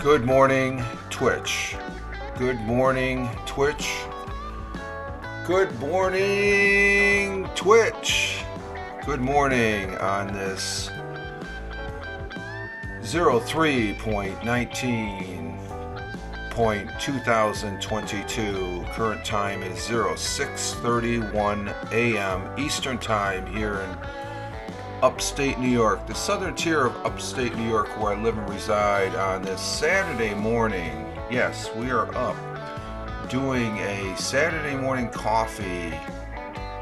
Good morning, Twitch. Good morning, Twitch. Good morning, Twitch. Good morning on this 03.19.2022. Current time is 06:31 a.m. Eastern Time here in upstate New York, the southern tier of upstate New York where I live and reside on this Saturday morning. Yes, we are up doing a Saturday morning coffee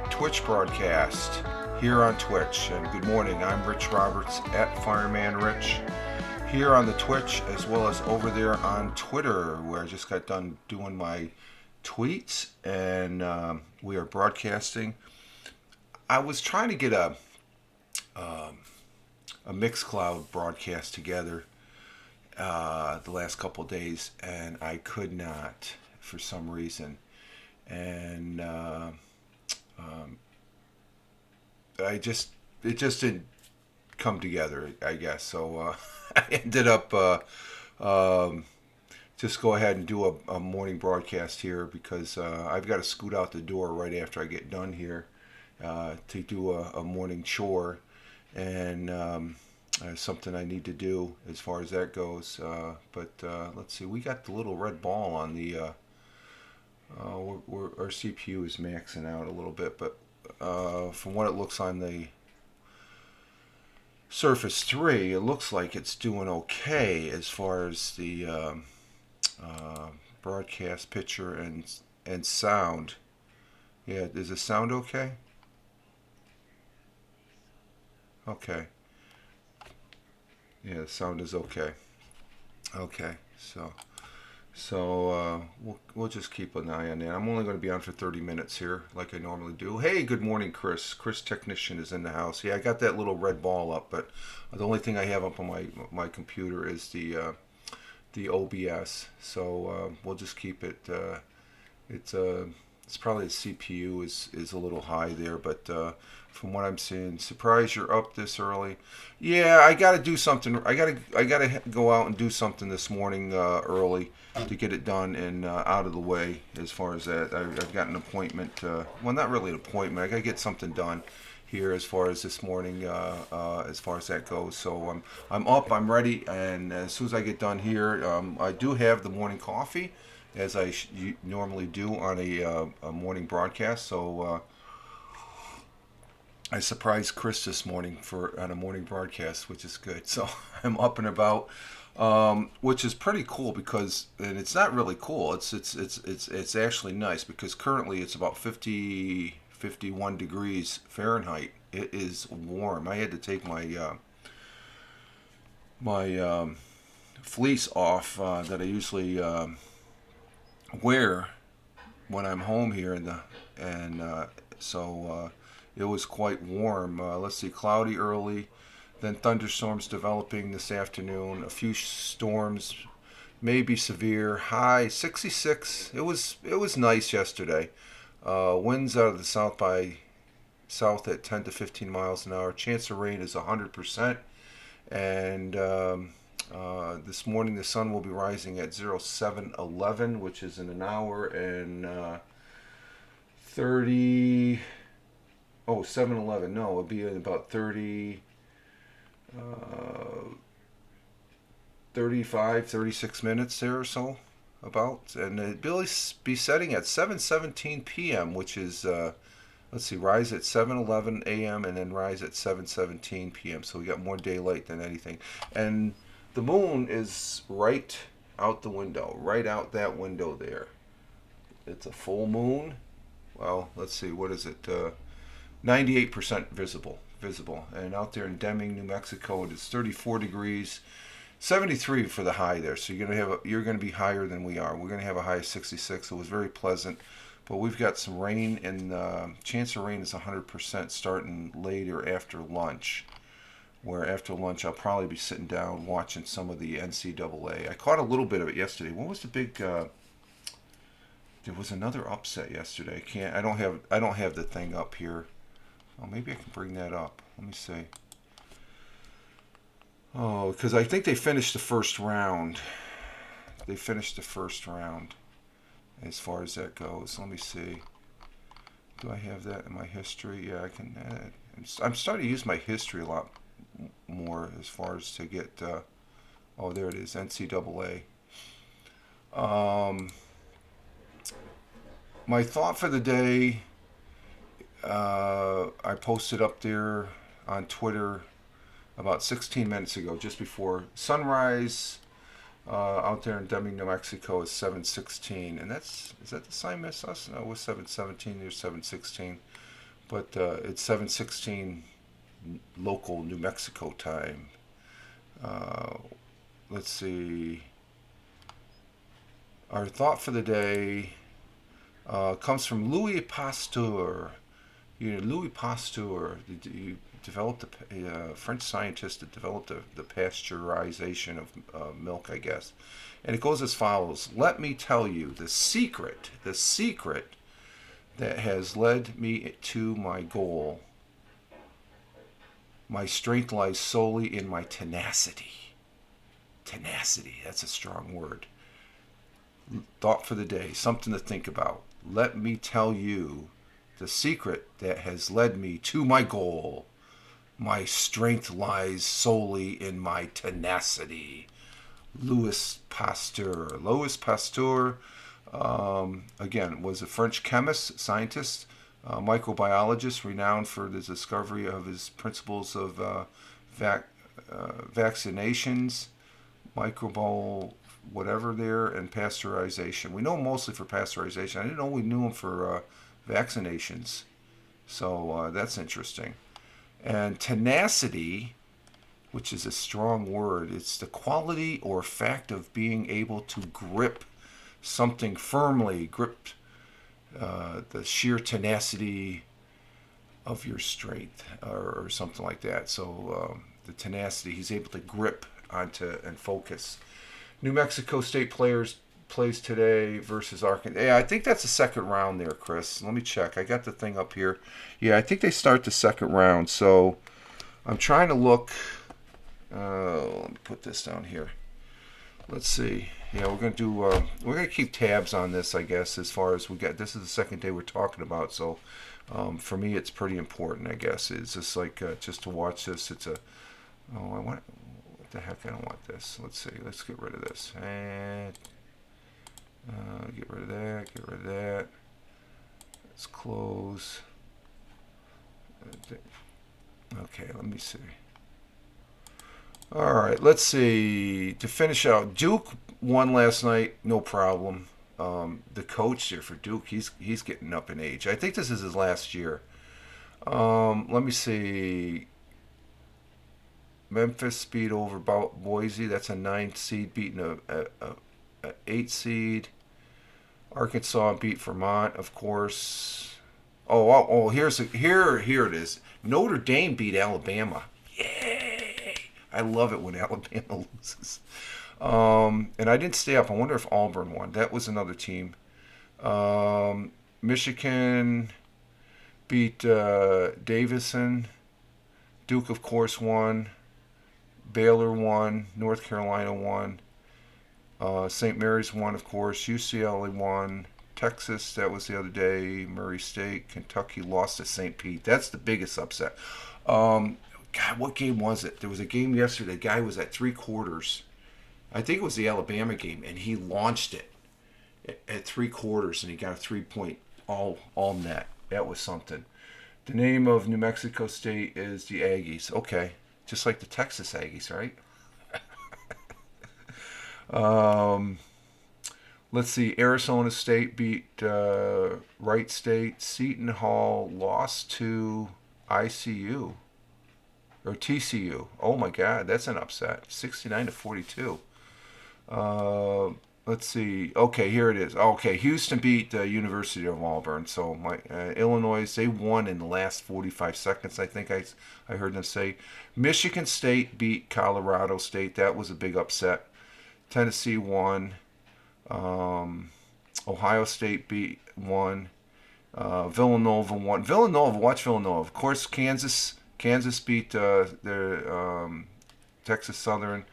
Twitch broadcast here on Twitch. And good morning, I'm Rich Roberts at Fireman Rich here on the Twitch, as well as over there on Twitter, where I just got done doing my tweets, and we are broadcasting. I was trying to get a Mixcloud broadcast together the last couple of days, and I could not for some reason, and it just didn't come together, I guess. So I ended up just go ahead and do a morning broadcast here because I've got to scoot out the door right after I get done here to do a morning chore, and something I need to do as far as that goes. But let's see, we got the little red ball on the. Our CPU is maxing out a little bit, but from what it looks on the Surface 3, it looks like it's doing okay as far as the broadcast picture and sound. Yeah, is the sound okay? Okay. Yeah, the sound is okay. Okay, so we'll just keep an eye on that. I'm only going to be on for 30 minutes here, like I normally do. Hey, good morning, Chris. Chris Technician is in the house. Yeah, I got that little red ball up, but the only thing I have up on my computer is the OBS. So we'll just keep it. It's probably the CPU is a little high there, but from what I'm seeing, surprised you're up this early. Yeah, I got to do something. I gotta go out and do something this morning early to get it done and out of the way. As far as that, I've got an appointment. Well, not really an appointment. I got to get something done here as far as this morning, as far as that goes. So I'm up, I'm ready, and as soon as I get done here, I do have the morning coffee, as I normally do on a morning broadcast. So I surprised Chris this morning on a morning broadcast, which is good. So I'm up and about, which is pretty cool because, and it's not really cool. It's actually nice because currently it's about 51 degrees Fahrenheit. It is warm. I had to take my fleece off that I usually wear when I'm home here so it was quite warm. Let's see, cloudy early, then thunderstorms developing this afternoon. A few storms, maybe severe. High 66. It was nice yesterday. Winds out of the south at 10 to 15 miles an hour. Chance of rain is 100%. And this morning the sun will be rising at 07:11, which is in an hour and 30. Oh, 7:11. No, it'll be in about 35, 36 minutes there or so, about. And it'll be setting at 7:17 p.m., which is, let's see, rise at 7:11 a.m. and then rise at 7:17 p.m. So we got more daylight than anything. And the moon is right out the window, right out that window there. It's a full moon. Well, let's see, what is it? 98% visible. And out there in Deming, New Mexico, it is 34 degrees, 73 for the high there. So you're gonna be higher than we are. We're gonna have a high of 66. It was very pleasant, but we've got some rain, and chance of rain is 100% starting later after lunch. Where after lunch I'll probably be sitting down watching some of the NCAA. I caught a little bit of it yesterday. What was the big? There was another upset yesterday. I don't have the thing up here. Oh, maybe I can bring that up. Let me see. Oh, because I think they finished the first round. they finished the first round as far as that goes. Let me see. Do I have that in my history? Yeah, I can. I'm starting to use my history a lot more as far as to get. Oh, there it is. NCAA. Um, my thought for the day. I posted up there on Twitter about 16 minutes ago, just before sunrise. Out there in Deming, New Mexico is 7:16, and is that the sign miss us? No, it was 7:17. There's 7:16, but it's 7:16 local New Mexico time. Uh, let's see. Our thought for the day comes from Louis Pasteur. Louis Pasteur, he developed a French scientist that developed the pasteurization of milk, I guess. And it goes as follows: Let me tell you the secret that has led me to my goal. My strength lies solely in my tenacity. Tenacity, that's a strong word. Thought for the day, something to think about. Let me tell you the secret that has led me to my goal. My strength lies solely in my tenacity. Louis Pasteur. Louis Pasteur, again, was a French chemist, scientist, microbiologist, renowned for the discovery of his principles of vaccinations, microbial whatever there, and pasteurization. We know him mostly for pasteurization. I didn't know we knew him for vaccinations. So that's interesting. And tenacity, which is a strong word, it's the quality or fact of being able to grip something firmly, grip the sheer tenacity of your strength, or something like that. So the tenacity, he's able to grip onto and focus. New Mexico State plays today versus Arkansas. Yeah, I think that's the second round there, Chris. Let me check. I got the thing up here. Yeah, I think they start the second round. So I'm trying to look. Let me put this down here. Let's see. Yeah, we're gonna do. We're gonna keep tabs on this, I guess. As far as we got, this is the second day we're talking about. So for me, it's pretty important. I guess it's just like just to watch this. It's a. Oh, I want. What the heck? I don't want this. Let's see. Let's get rid of this. And get rid of that. Get rid of that. Let's close. Okay, let me see. All right, let's see. To finish out, Duke won last night, no problem. The coach there for Duke, he's getting up in age. I think this is his last year. Let me see. Memphis beat over Boise. That's a 9 seed beating a 8 seed. Arkansas beat Vermont, of course. Here it is. Notre Dame beat Alabama. Yay! I love it when Alabama loses. And I didn't stay up. I wonder if Auburn won. That was another team. Michigan beat Davidson. Duke, of course, won. Baylor won. North Carolina won. St. Mary's won, of course. UCLA won. Texas, that was the other day. Murray State. Kentucky lost to St. Pete. That's the biggest upset. God, what game was it? There was a game yesterday. The guy was at 3/4. I think it was the Alabama game, and he launched it at 3/4, and he got a 3-point all net. That was something. The name of New Mexico State is the Aggies. Okay, just like the Texas Aggies, right? Let's see. Arizona State beat Wright State. Seton Hall lost to ICU or TCU. Oh my God, that's an upset. 69-42. Let's see. Okay, here it is. Okay, Houston beat the University of Auburn. So Illinois, they won in the last 45 seconds. I think I heard them say. Michigan State beat Colorado State. That was a big upset. Tennessee won. Ohio State won. Villanova won. Watch Villanova. Of course, Kansas beat Texas Southern,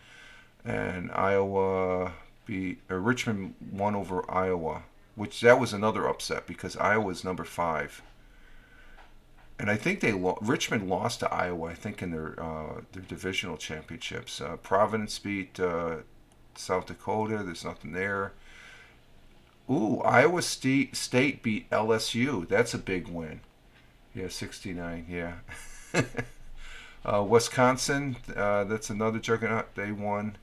and Iowa Richmond won over Iowa, which that was another upset because Iowa's number 5, and I think Richmond lost to Iowa. I think in their divisional championships. Providence beat South Dakota. There's nothing there. Ooh, Iowa State beat LSU. That's a big win. Yeah, 69. Yeah. Wisconsin, that's another juggernaut. They won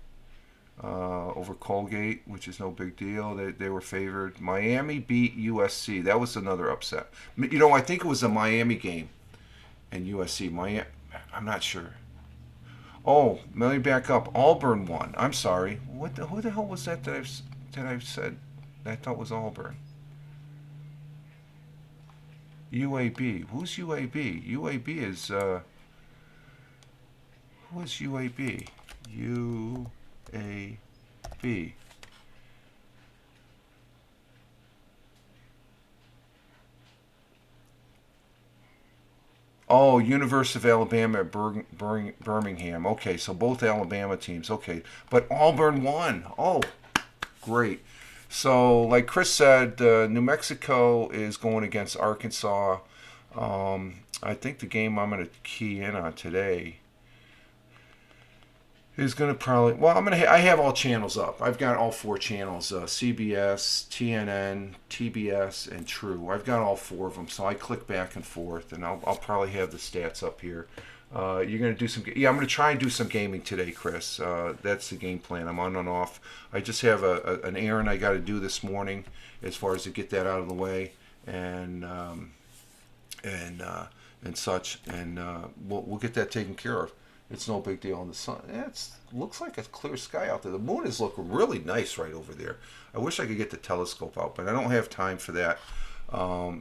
over Colgate, which is no big deal. They were favored. Miami beat USC. That was another upset. I think it was a Miami game and USC. Miami, I'm not sure. Oh, let me back up. Auburn won. I'm sorry. Who the hell was that I've said? I thought was Auburn. UAB. Who's UAB? UAB is who is UAB? UAB. Oh, University of Alabama at Birmingham. Okay, so both Alabama teams. Okay, but Auburn won. Oh, great. So, like Chris said, New Mexico is going against Arkansas. I think the game I'm going to key in on today is going to probably. Well, I have all channels up. I've got all 4 channels: CBS, TNN, TBS, and True. I've got all 4 of them, so I click back and forth, and I'll probably have the stats up here. You're going to do some. Yeah, I'm going to try and do some gaming today, Chris. That's the game plan. I'm on and off. I just have an errand I got to do this morning, as far as to get that out of the way, and and and such, and we'll get that taken care of. It's no big deal. In the sun, it looks like a clear sky out there. The moon is looking really nice right over there. I wish I could get the telescope out, but I don't have time for that.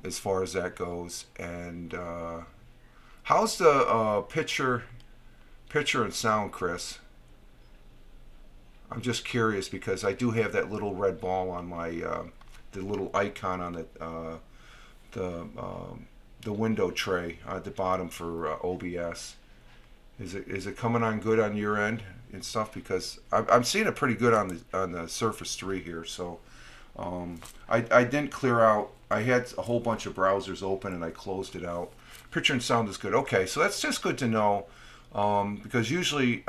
As far as that goes, and how's the picture and sound, Chris? I'm just curious because I do have that little red ball on my the little icon on the the window tray at the bottom for OBS. Is it coming on good on your end and stuff? Because I'm seeing it pretty good on the Surface 3 here. So I didn't clear out. I had a whole bunch of browsers open and I closed it out. Picture and sound is good. Okay, so that's just good to know because usually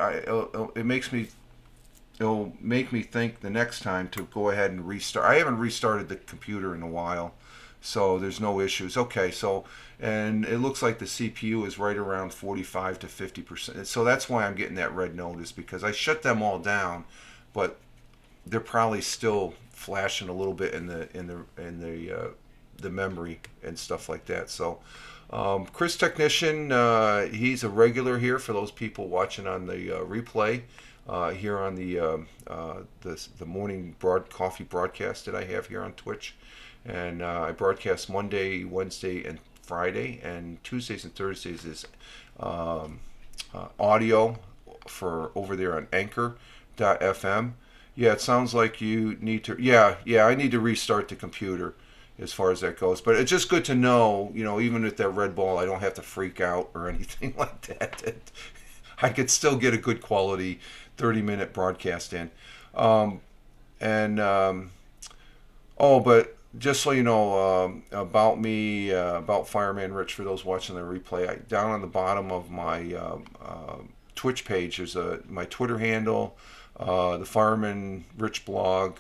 it'll make me think the next time to go ahead and restart. I haven't restarted the computer in a while, so there's no issues. Okay, so and it looks like the CPU is right around 45 to 50%. So that's why I'm getting that red notice because I shut them all down, but they're probably still flashing a little bit in the memory and stuff like that. So Chris Technician, he's a regular here for those people watching on the replay here on the morning coffee broadcast that I have here on Twitch, and I broadcast Monday, Wednesday, and Friday, and Tuesdays and Thursdays is audio for over there on Anchor.fm. Yeah, it sounds like you need to. Yeah, I need to restart the computer as far as that goes. But it's just good to know, even with that red ball, I don't have to freak out or anything like that. I could still get a good quality 30-minute broadcast in. And but just so you know about me, about Fireman Rich, for those watching the replay, down on the bottom of my Twitch page, there's my Twitter handle, the Fireman Rich blog.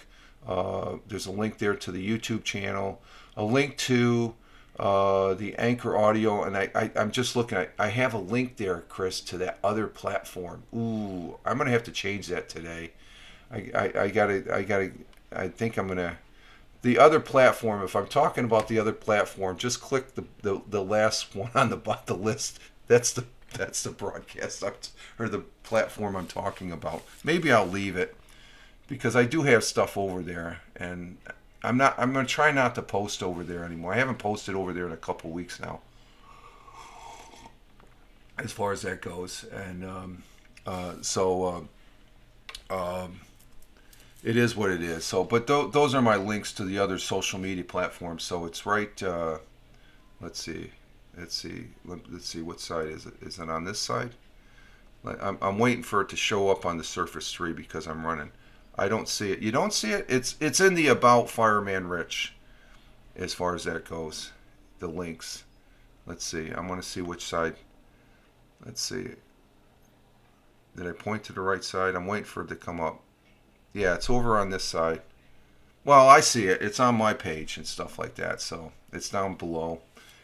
There's a link there to the YouTube channel, a link to the Anchor Audio, and I'm just looking. I have a link there, Chris, to that other platform. Ooh, I'm gonna have to change that today. I gotta. I think I'm gonna. The other platform. If I'm talking about the other platform, just click the last one on the list. That's the broadcast or the platform I'm talking about. Maybe I'll leave it because I do have stuff over there, and I'm gonna try not to post over there anymore. I haven't posted over there in a couple weeks now, as far as that goes, and so it is what it is. So, but those are my links to the other social media platforms. So it's right. Let's see. Let's see. What side is it? Is it on this side? I'm waiting for it to show up on the Surface 3 because I'm running. I don't see it. You don't see it? It's in the About Fireman Rich as far as that goes. The links. Let's see. I want to see which side. Let's see. Did I point to the right side? I'm waiting for it to come up. Yeah, it's over on this side. Well, I see it. It's on my page and stuff like that. So it's down below.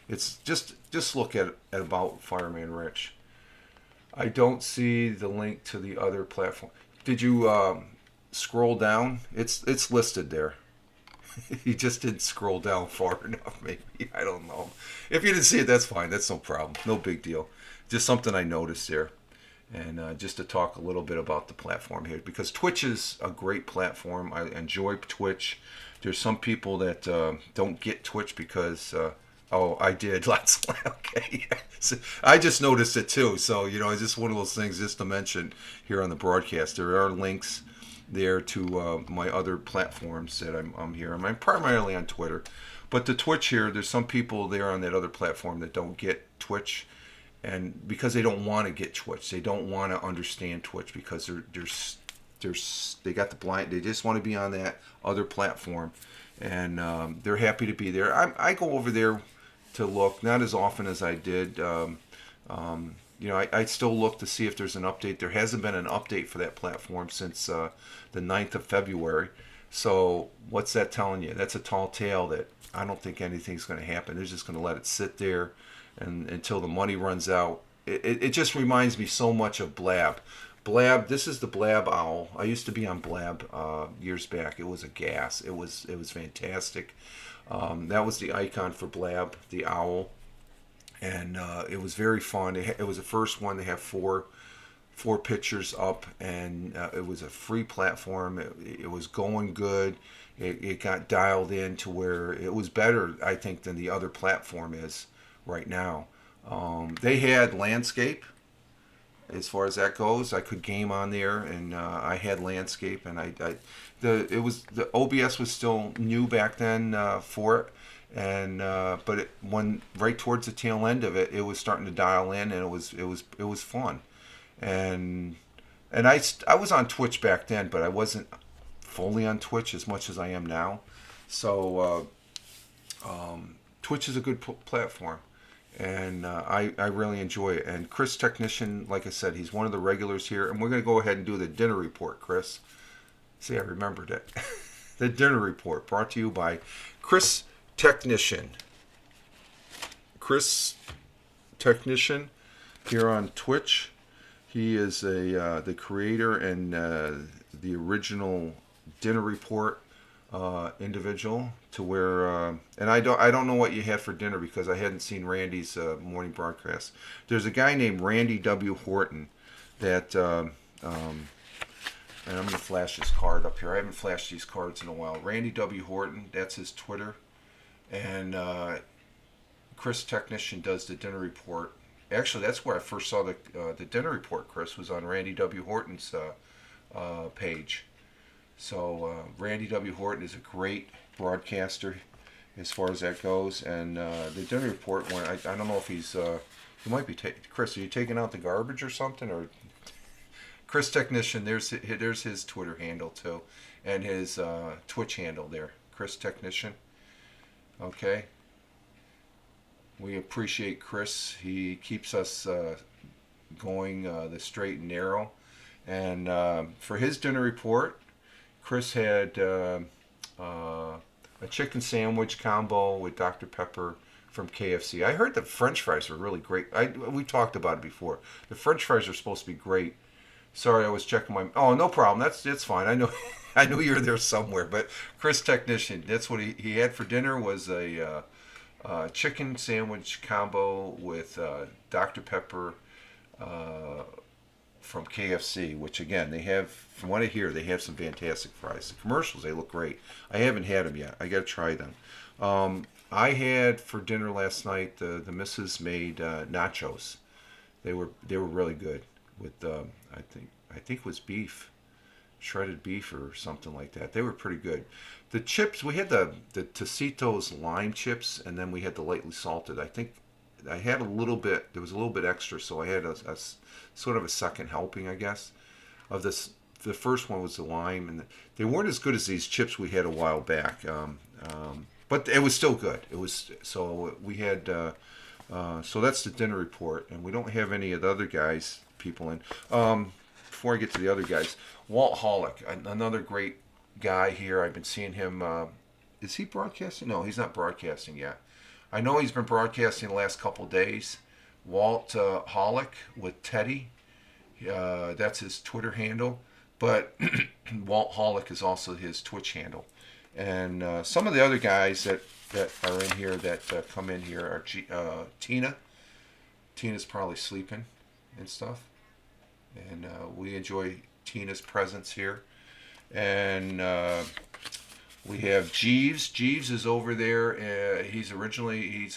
It's just look at About Fireman Rich. I don't see the link to the other platform. Did you scroll down? It's listed there. You just didn't scroll down far enough, maybe. I don't know. If you didn't see it, that's fine. That's no problem. No big deal. Just something I noticed there. And just to talk a little bit about the platform here, because Twitch is a great platform. I enjoy Twitch. There's some people that don't get Twitch because, oh, I did. Lots. Okay. So I just noticed it too. So, it's just one of those things just to mention here on the broadcast. There are links there to my other platforms that I'm here. I'm primarily on Twitter. But the Twitch here, there's some people there on that other platform that don't get Twitch, and because they don't want to get Twitch, they don't want to understand Twitch because they got the blind. They just want to be on that other platform, and they're happy to be there. I go over there to look, not as often as I did. I still look to see if there's an update. There hasn't been an update for that platform since the 9th of February. So what's that telling you? That's a tall tale that I don't think anything's going to happen. They're just going to let it sit there and until the money runs out. It just reminds me so much of Blab. Blab. This is the Blab Owl. I used to be on Blab years back. It was a gas. It was fantastic. That was the icon for Blab, the owl, and it was very fun. It was the first one to have four pictures up, and it was a free platform. It was going good. It got dialed in to where it was better, I think, than the other platform is right now. They had landscape as far as that goes. I could game on there, and I had landscape, and the OBS was still new back then for it, and but when right towards the tail end of it, it was starting to dial in, and it was fun, and I was on Twitch back then, but I wasn't fully on Twitch as much as I am now, so Twitch is a good platform. And I really enjoy it. And Chris Technician, like I said, he's one of the regulars here. And we're going to go ahead and do the dinner report, Chris. See, I remembered it. The dinner report brought to you by Chris Technician. Chris Technician here on Twitch. He is the creator and the original dinner report individual, to where and I don't know what you had for dinner because I hadn't seen Randy's morning broadcast. There's a guy named Randy W. Horton that and I'm going to flash his card up here. I haven't flashed these cards in a while. Randy W. Horton, that's his Twitter. And Chris Technician does the dinner report. Actually, that's where I first saw the dinner report, Chris, was on Randy W. Horton's page. So Randy W. Horton is a great broadcaster as far as that goes. And the dinner report, I don't know if he's... he might be... Chris, are you taking out the garbage or something? Or Chris Technician, there's his Twitter handle too. And his Twitch handle there. Chris Technician. Okay. We appreciate Chris. He keeps us going the straight and narrow. And for his dinner report, Chris had a chicken sandwich combo with Dr. Pepper from KFC. I heard the French fries were really great. We talked about it before. The French fries are supposed to be great. Sorry, I was checking my... Oh, no problem. That's fine. I know I knew you were there somewhere. But Chris Technician, that's what he had for dinner, was a chicken sandwich combo with Dr. Pepper from KFC, which again, they have, from what I hear, they have some fantastic fries. The commercials, they look great. I haven't had them yet. I got to try them. I had for dinner last night, the missus made nachos. They were really good with I think it was beef, shredded beef or something like that. They were pretty good. The chips, we had the Tocitos lime chips, and then we had the lightly salted. I think I had a little bit. There was a little bit extra, so I had a sort of a second helping, I guess, of this the first one was the lime, and they weren't as good as these chips we had a while back. But it was still good. It was so we had. So that's the dinner report, and we don't have any of the other guys people in. Before I get to the other guys, Walt Hollick, another great guy here. I've been seeing him. Is he broadcasting? No, he's not broadcasting yet. I know he's been broadcasting the last couple of days. Walt Hollick with Teddy. That's his Twitter handle. But Walt Hollick is also his Twitch handle. And some of the other guys that are in here that come in here are Tina. Tina's probably sleeping and stuff. And we enjoy Tina's presence here. And we have Jeeves. Jeeves is over there. He's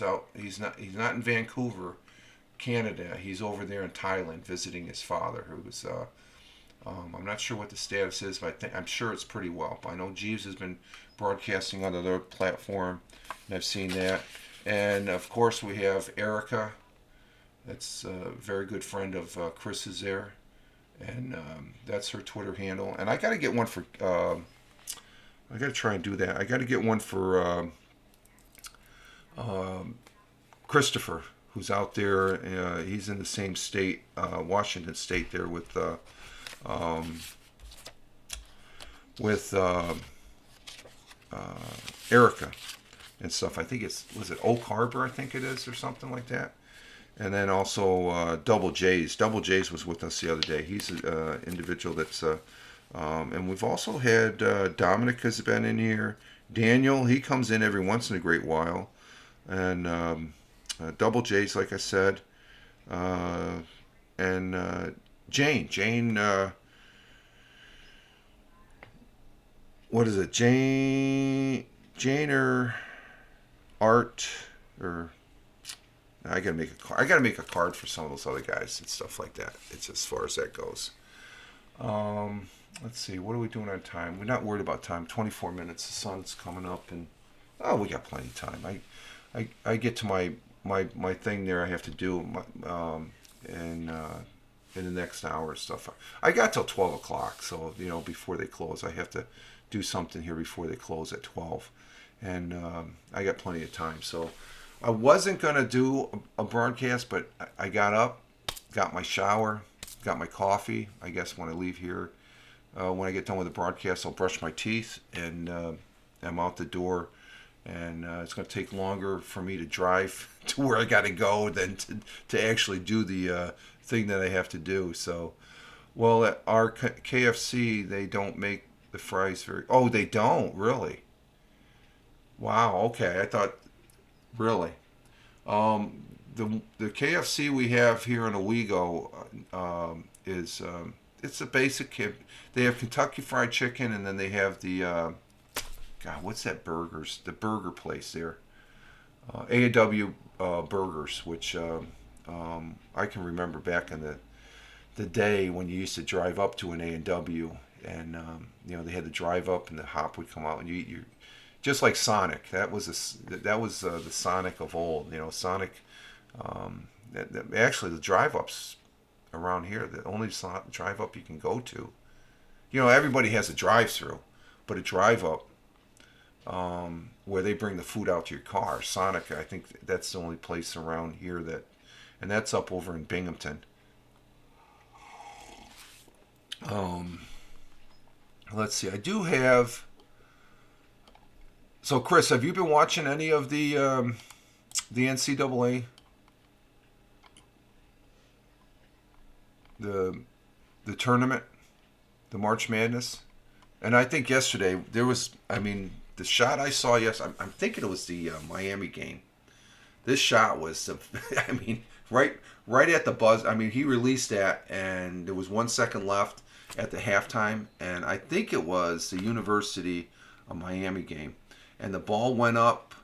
out. He's not in Vancouver, Canada. He's over there in Thailand visiting his father, who was. I'm not sure what the status is, but I'm sure it's pretty well. I know Jeeves has been broadcasting on their platform, and I've seen that. And of course, we have Erica. That's a very good friend of Chris's there, and that's her Twitter handle. And I got to get one for. I got to try and do that. I got to get one for Christopher, who's out there. He's in the same state, Washington State, there with Erica and stuff. I think was it Oak Harbor, I think it is, or something like that. And then also Double J's. Double J's was with us the other day. He's an individual that's, and we've also had Dominic has been in here. Daniel, he comes in every once in a great while. And Double J's, like I said. And Jane, what is it? Janer Art, or I gotta make a card. I gotta make a card for some of those other guys and stuff like that. It's as far as that goes. Let's see. What are we doing on time? We're not worried about time. 24 minutes. The sun's coming up, and we got plenty of time. I get to my thing there. I have to do in the next hour and stuff. I got till 12 o'clock, so before they close, I have to do something here before they close at 12, and I got plenty of time. So I wasn't gonna do a broadcast, but I got up, got my shower, got my coffee. I guess when I leave here, when I get done with the broadcast, I'll brush my teeth, and I'm out the door. And it's going to take longer for me to drive to where I got to go than to actually do the thing that I have to do. So, well, at our KFC, they don't make the fries very... Oh, they don't? Really? Wow, okay. I thought... Really? The KFC we have here in Owego is... it's a basic... They have Kentucky Fried Chicken, and then they have the... God, what's that burgers? The burger place there. A&W Burgers, which I can remember back in the day when you used to drive up to an A&W, and they had to drive up and the hop would come out and you eat your... Just like Sonic. That was the Sonic of old. Sonic... actually, the drive-ups around here, the only drive-up you can go to... everybody has a drive-through, but a drive-up... where they bring the food out to your car. Sonic, I think that's the only place around here and that's up over in Binghamton. Let's see. I do have. So, Chris, have you been watching any of the NCAA? The tournament, the March Madness, and I think yesterday there was. The shot I saw I'm thinking it was the Miami game. This shot was, right at the buzz. He released that, and there was 1 second left at the halftime, and I think it was the University of Miami game. And the ball went up,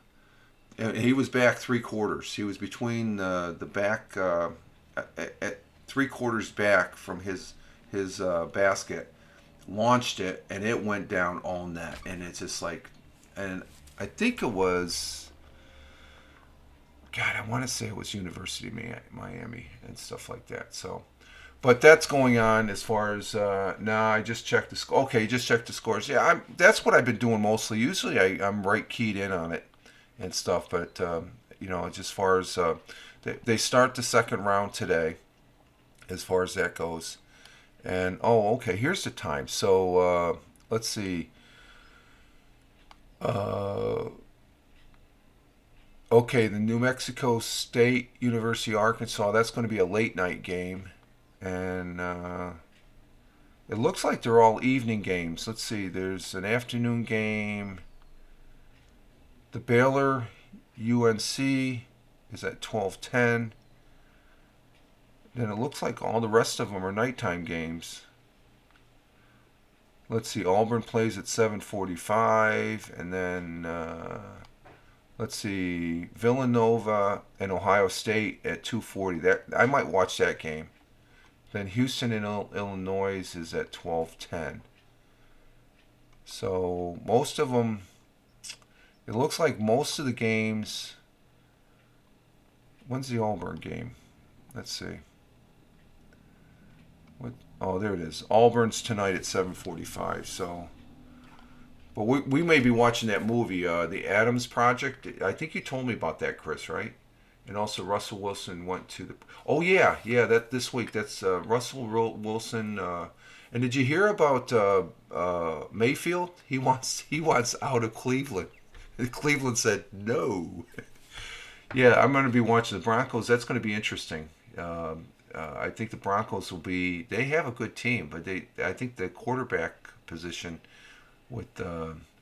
and he was back 3/4. He was between the back, at 3/4 back from his basket, launched it, and it went down all net. And it's just like... And I think it was, God, I want to say it was University of Miami and stuff like that. So, But that's going on as far as nah. I just checked the score. Okay, just checked the scores. Yeah, that's what I've been doing mostly. Usually, I'm right keyed in on it and stuff. But just as far as they start the second round today, as far as that goes. And oh, okay, here's the time. So let's see. Uh, okay, the New Mexico State University Arkansas. That's going to be a late night game, and it looks like they're all evening games. Let's see. There's an afternoon game. The Baylor UNC is at 12:10. Then it looks like all the rest of them are nighttime games. Let's see. Auburn plays at 7:45, and then let's see. Villanova and Ohio State at 2:40. That I might watch that game. Then Houston and Illinois is at 12:10. So most of them, it looks like most of the games. When's the Auburn game? Let's see. What? Oh, there it is. Auburn's tonight at 7:45. So, but we may be watching that movie, The Adams Project. I think you told me about that, Chris, right? And also Russell Wilson went to the. Oh yeah, that this week. That's Russell Wilson. And did you hear about Mayfield? He wants out of Cleveland. Cleveland said no. Yeah, I'm going to be watching the Broncos. That's going to be interesting. I think the Broncos will be. They have a good team, but I think the quarterback position with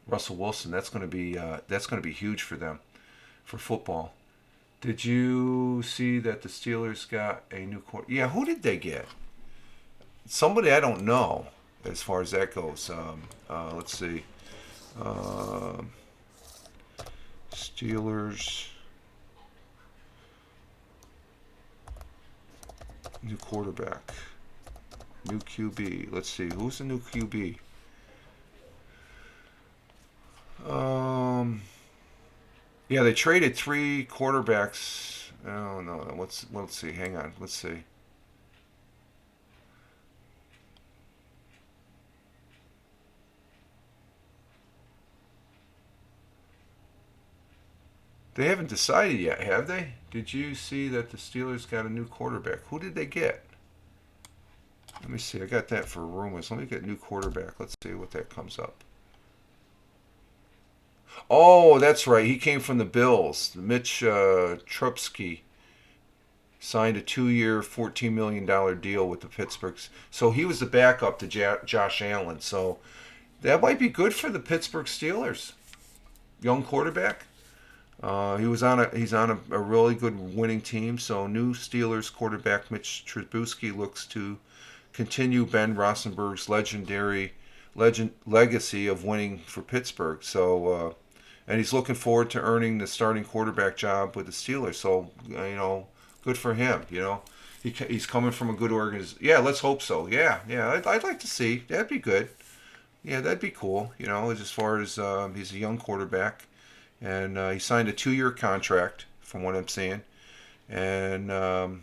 Russell Wilson. That's going to be huge for them for football. Did you see that the Steelers got a new quarter? Yeah, who did they get? Somebody I don't know as far as that goes. Let's see. Uh, Steelers new quarterback, new QB. Let's see. Who's the new QB? Um, yeah, they traded three quarterbacks. Oh no, let's see. Hang on. Let's see. They haven't decided yet, have they? Did you see that the Steelers got a new quarterback? Who did they get? Let me see. I got that for rumors. Let me get new quarterback. Let's see what that comes up. Oh, that's right. He came from the Bills. Mitch Trubisky signed a 2-year, $14 million deal with the Pittsburghs. So he was the backup to Josh Allen. So that might be good for the Pittsburgh Steelers. Young quarterback. He's on a really good winning team. So new Steelers quarterback Mitch Trubisky looks to continue Ben Roethlisberger's legacy of winning for Pittsburgh. So and he's looking forward to earning the starting quarterback job with the Steelers. So good for him. He's coming from a good organization. Yeah, let's hope so. Yeah, I'd like to see. That'd be good. Yeah, that'd be cool. As far as he's a young quarterback, and he signed a 2-year contract, from what I'm seeing, and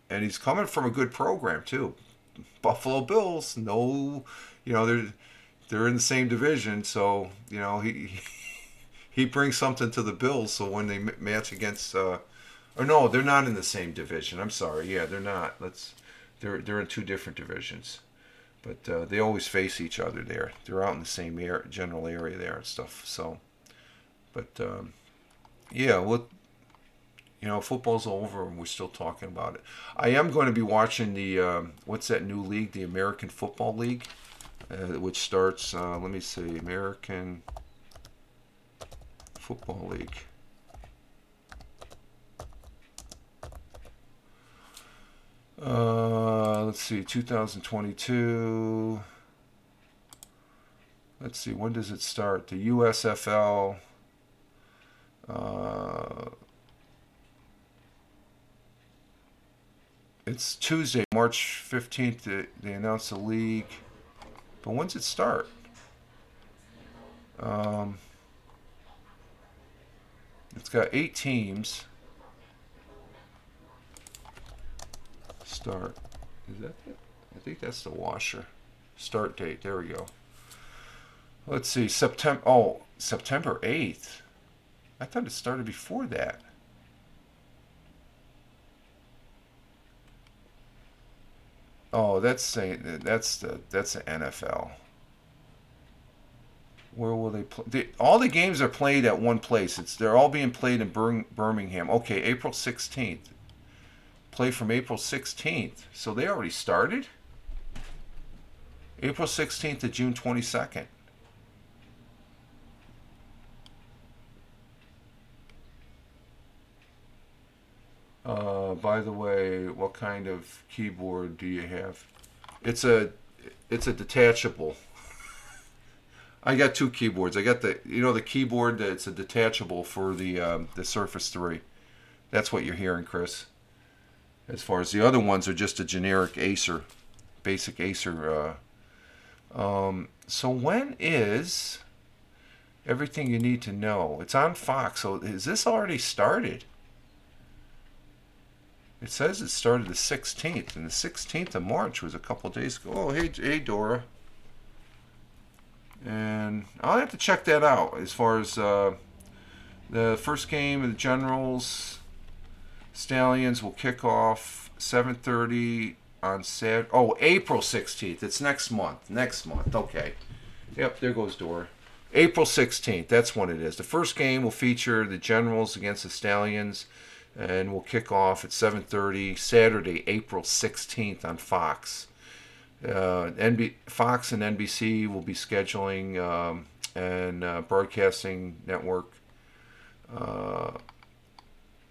he's coming from a good program too. Buffalo Bills, no, they're in the same division, so he brings something to the Bills. So when they match against, or no, they're not in the same division. I'm sorry, yeah, they're not. They're in two different divisions, but they always face each other there. They're out in the same general area there and stuff. So, but yeah, well, football's over and we're still talking about it. I am going to be watching the what's that new league, the American Football League, which starts. Let me see, American Football League. Let's see, 2022. Let's see, when does it start? The USFL. It's Tuesday, March 15th. They announced the league. But when's it start? Um, it's got 8 teams. Start. Is that it? I think that's the washer. Start date. There we go. Let's see. September. Oh, September 8th. I thought it started before that. Oh, that's the NFL. Where will they play? All the games are played at one place. They're all being played in Birmingham. Okay, April 16th. Play from April 16th. So they already started? April 16th to June 22nd. By the way, what kind of keyboard do you have? It's a it's a detachable. I got two keyboards. I got the keyboard that's a detachable for the Surface 3. That's what you're hearing, Chris. As far as the other ones are just a generic Acer, basic Acer. So when is everything you need to know? It's on Fox. So is this already started? It says it started the 16th, and the 16th of March was a couple days ago. Oh, hey, Dora. And I'll have to check that out as far as the first game of the Generals. Stallions will kick off 7:30 on Saturday. Oh, April 16th. It's next month. Next month. Okay. Yep, there goes Dora. April 16th. That's when it is. The first game will feature the Generals against the Stallions, and will kick off at 7:30 Saturday, April 16th on Fox. Fox and NBC will be scheduling and broadcasting network,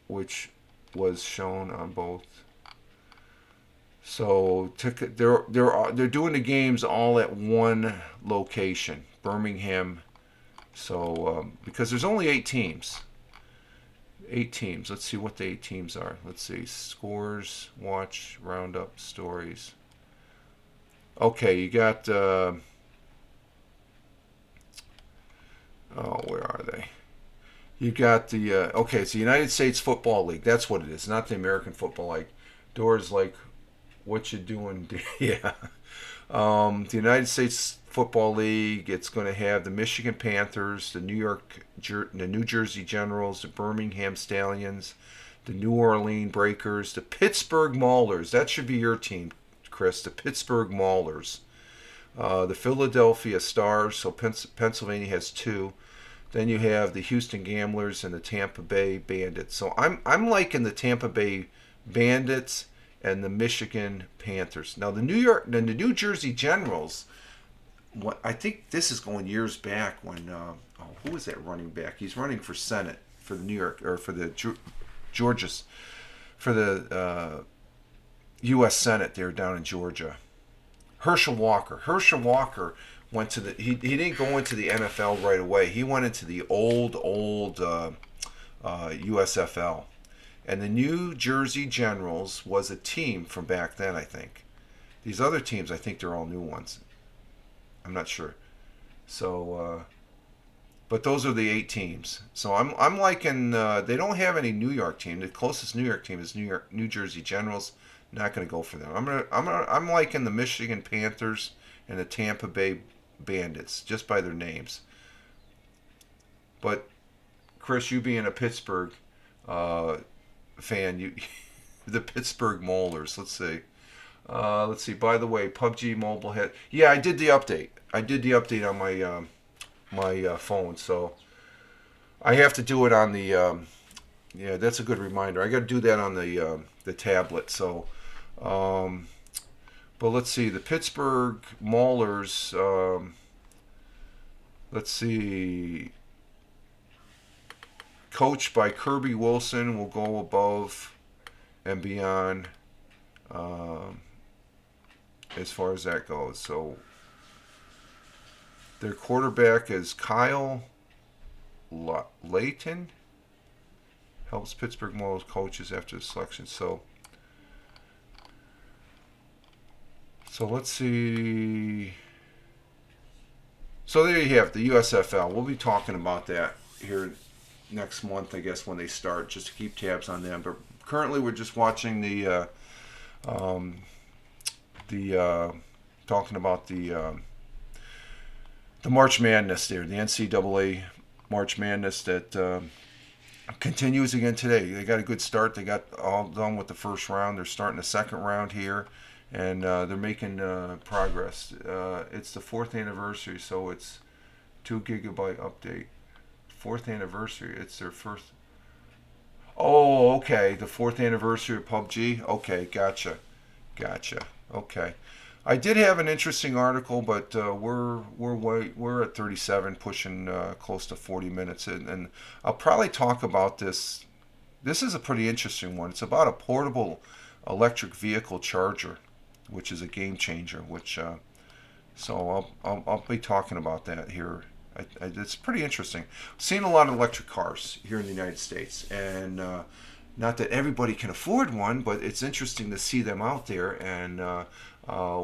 which was shown on both. So they're doing the games all at one location, Birmingham. So because there's only 8 teams. 8 teams. Let's see what the 8 teams are. Let's see. Scores, watch, roundup, stories. Okay, you got. Where are they? You got the. Okay, it's the United States Football League. That's what it is, not the American Football League. Doors like, what you doing? Yeah. The United States Football League. It's going to have the Michigan Panthers, the New Jersey Generals, the Birmingham Stallions, the New Orleans Breakers, the Pittsburgh Maulers. That should be your team, Chris. The Pittsburgh Maulers, the Philadelphia Stars. So Pennsylvania has 2. Then you have the Houston Gamblers and the Tampa Bay Bandits. So I'm liking the Tampa Bay Bandits and the Michigan Panthers. Now the New Jersey Generals. I think this is going years back when who was that running back? He's running for Senate for the New York or for the Georgia's for the U.S. Senate there down in Georgia. Herschel Walker. Herschel Walker went to he didn't go into the NFL right away. He went into the old USFL. And the New Jersey Generals was a team from back then, I think. These other teams, I think they're all new ones. I'm not sure. So, but those are the 8 teams. So I'm liking. They don't have any New York team. The closest New York team is New Jersey Generals. Not going to go for them. I'm liking the Michigan Panthers and the Tampa Bay Bandits just by their names. But Chris, you being a Pittsburgh fan, the Pittsburgh Maulers. Let's see. Let's see. By the way, PUBG Mobile had. Yeah, I did the update. I did the update on my phone, so I have to do it on the. Yeah, that's a good reminder. I got to do that on the tablet. So, but let's see. The Pittsburgh Maulers. Let's see. Coached by Kirby Wilson, will go above and beyond. As far as that goes. So their quarterback is Kyle Layton. Helps Pittsburgh Maulers coaches after the selection. So let's see. So there you have the USFL. We'll be talking about that here next month, I guess, when they start, just to keep tabs on them. But currently we're just watching the Um, the talking about the March Madness there, the NCAA March Madness that continues again today. They got a good start. They got all done with the first round. They're starting the second round here, and they're making progress. It's the fourth anniversary, so it's 2 GB update. Fourth anniversary. It's their first. Oh, okay. The fourth anniversary of PUBG. Okay, gotcha. Okay. I did have an interesting article, but we're at 37, pushing close to 40 minutes, and I'll probably talk about this. This is a pretty interesting one. It's about a portable electric vehicle charger, which is a game changer. So I'll be talking about that here. It's pretty interesting. Seen a lot of electric cars here in the United States, and not that everybody can afford one, but it's interesting to see them out there. And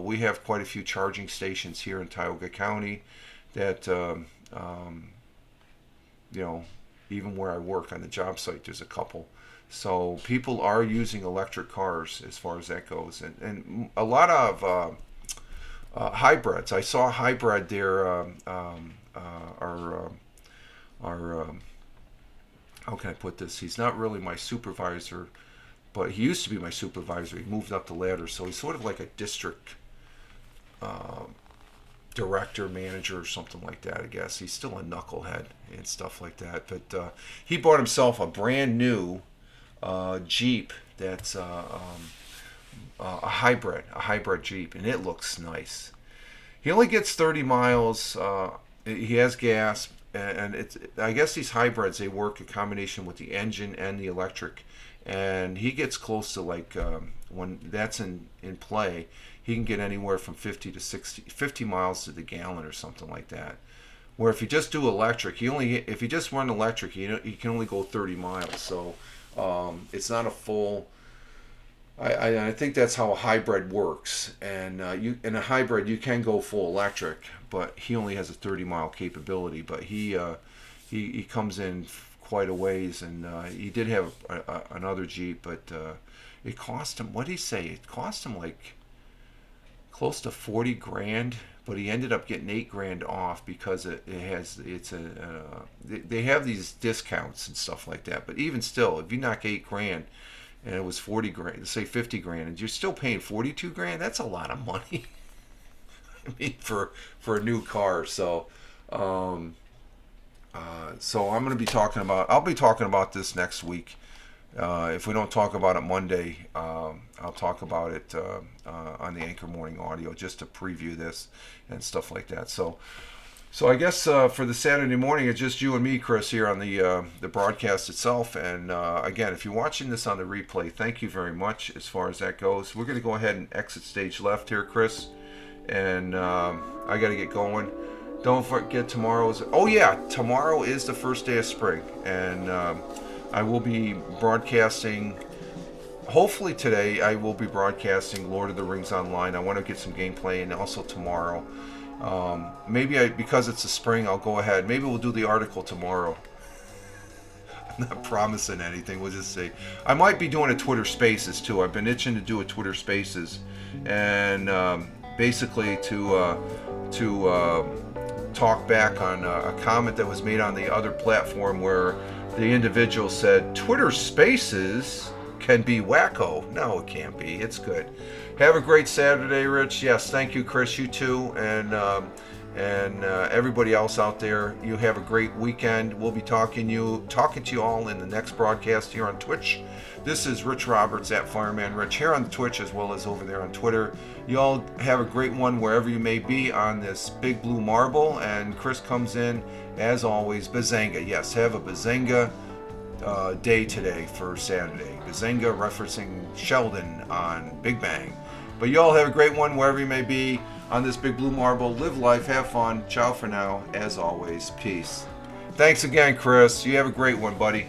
we have quite a few charging stations here in Tioga County that, you know, even where I work on the job site, there's a couple. So people are using electric cars as far as that goes, and a lot of hybrids. I saw a hybrid there. Our how can I put this? He's not really my supervisor, but he used to be my supervisor. He moved up the ladder, so he's sort of like a district director, manager, or something like that. I guess he's still a knucklehead and stuff like that. But he bought himself a brand new Jeep that's a hybrid Jeep, and it looks nice. He only gets 30 miles. He has gas, and it's. I guess these hybrids, they work a combination with the engine and the electric, and he gets close to like when that's in play, he can get anywhere from 50 to 50 miles to the gallon or something like that. Where if you just do electric, if you just run electric, you can only go 30 miles. So it's not a full. I think that's how a hybrid works, and in a hybrid you can go full electric, but he only has a 30-mile capability. But he comes in quite a ways, and he did have another Jeep, but it cost him. What did he say? It cost him like close to 40 grand, but he ended up getting 8 grand off because they have these discounts and stuff like that. But even still, if you knock 8 grand and it was 40 grand, say 50 grand, and you're still paying 42 grand, that's a lot of money. I mean, for a new car. So so I'll be talking about this next week. If we don't talk about it Monday, I'll talk about it on the Anchor Morning Audio, just to preview this and stuff like that. So I guess for the Saturday morning, it's just you and me, Chris, here on the broadcast itself. And again, if you're watching this on the replay, thank you very much as far as that goes. We're going to go ahead and exit stage left here, Chris. And I got to get going. Don't forget tomorrow is the first day of spring. And I will be broadcasting, hopefully today, I will be broadcasting Lord of the Rings Online. I want to get some gameplay, and also tomorrow. Because it's the spring, I'll go ahead. Maybe we'll do the article tomorrow. I'm not promising anything. We'll just see. I might be doing a Twitter Spaces too. I've been itching to do a Twitter Spaces, and basically to talk back on a comment that was made on the other platform where the individual said Twitter Spaces can be wacko. No, it can't be. It's good. Have a great Saturday, Rich. Yes, thank you, Chris. You too, and everybody else out there. You have a great weekend. We'll be talking to you all in the next broadcast here on Twitch. This is Rich Roberts at Fireman Rich here on Twitch, as well as over there on Twitter. You all have a great one wherever you may be on this big blue marble. And Chris comes in, as always, Bazinga. Yes, have a Bazinga day today for Saturday. Bazinga referencing Sheldon on Big Bang. But you all have a great one wherever you may be on this big blue marble. Live life, have fun. Ciao for now. As always, peace. Thanks again, Chris. You have a great one, buddy.